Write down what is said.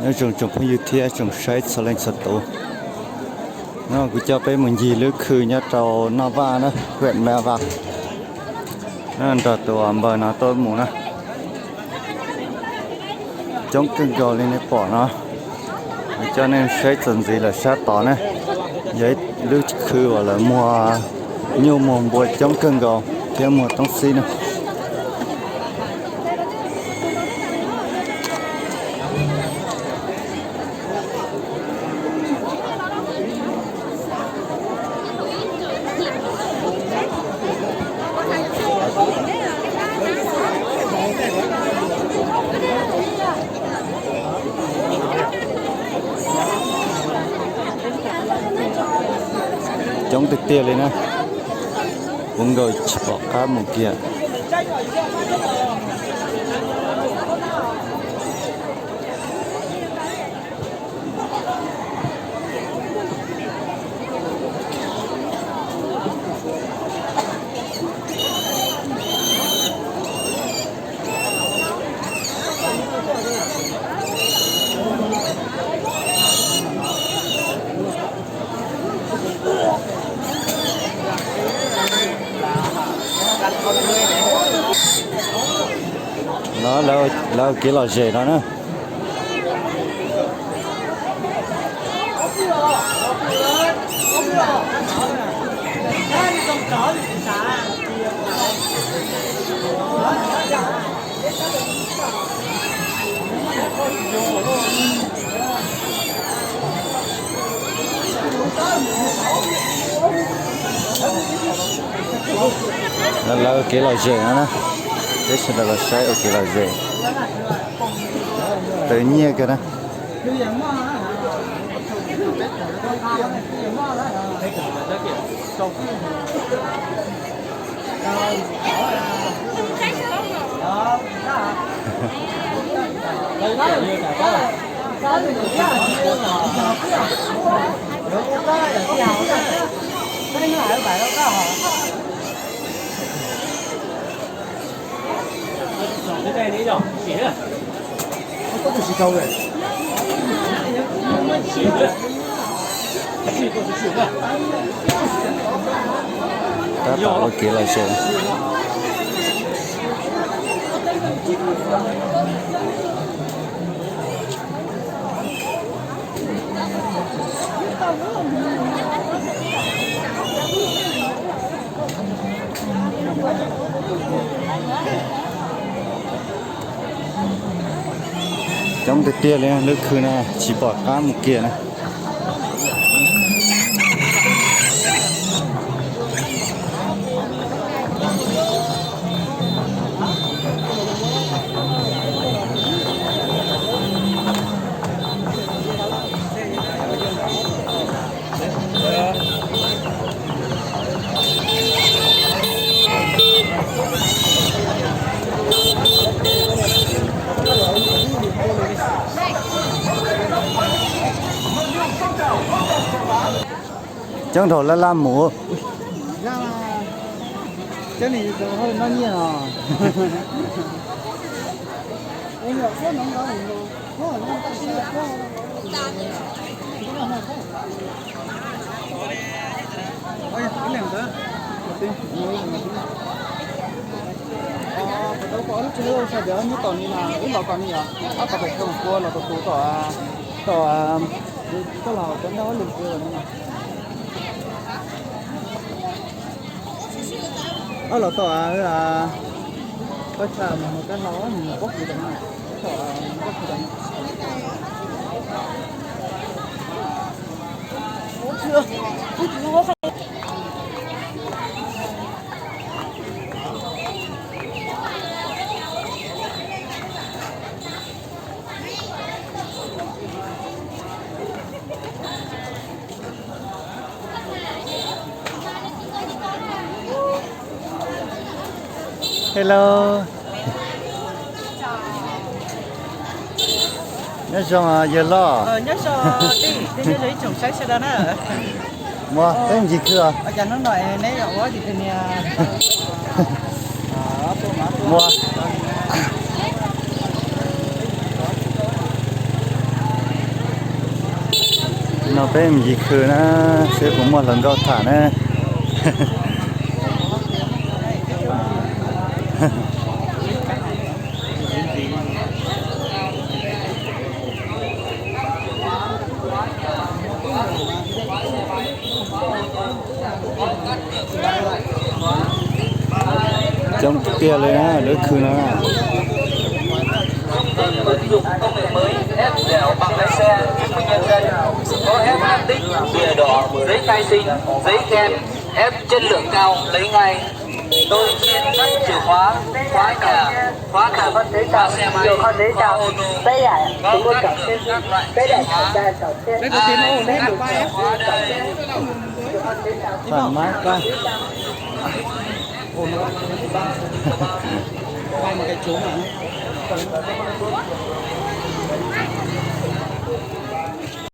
nó trồng phong yêu thiên trồng sai sờ lên sờ tổ nó cứ cho bé mình gì lứa khử nhá trâu nó va nó huyện mẹ va nó trâu tổ bờ nó tôi muốn nó chống cưng gò lên để bỏ nó cho nên sai chuẩn gì là sát tỏ này giấy lứa khử hoặc là mua nhiều mồm bùa chống cưng gò thêm một tông xi nữa chống thực tiêu lên nè uống rồi bỏ cá một kia nó lâu kia là dễ đó nữa nó lâu kia là dễ đó nè thế sẽ là sai ở kia là dễ tự nhiên cái đó cái này rồi, xỉa rồi. Có được xỉa câu rồi. Xỉa rồi. Xỉa rồi, xỉa rồi. ta tạo kia là dễ trong thực tiêu lên nước khử này chỉ bỏ cá một kia này chẳng thổ là làm mũ ra là cái này hơi nó nhiều à ôi giờ có nóng đó có nó ta sẽ có ôi cái này đó đâu có lúc chưa sao giờ như còn như là cái lò còn như à có phải không cua là tàu tàu cái lò cái đó liền cua nữa ở lò tàu là có chả một cái lò mình bóc gì đó bóc gì đó chưa hello nhớ xong giờ lo nhớ cho đi nhớ lấy chồng sách xe đó nè mua tên gì cơ ở nhà nó nói nếu có gì thì nè mua nó bé mình gì khử nó sẽ cũng một lần gạo thả nè trong tia lên á đỡ khử nó ứng dụng công nghệ mới ép dẻo bằng lái xe chứng minh nhân dân có ép an tích bìa đỏ giấy khai sinh giấy khen ép chất lượng cao lấy ngay tôi chuyên cắt chìa khóa khóa nhà khóa cổng khóa xe máy khóa ô tô có cắt được các loại chìa khóa đấy có tiền ô đấy được bay á thoải mái quá ô nó bay một cái chỗ này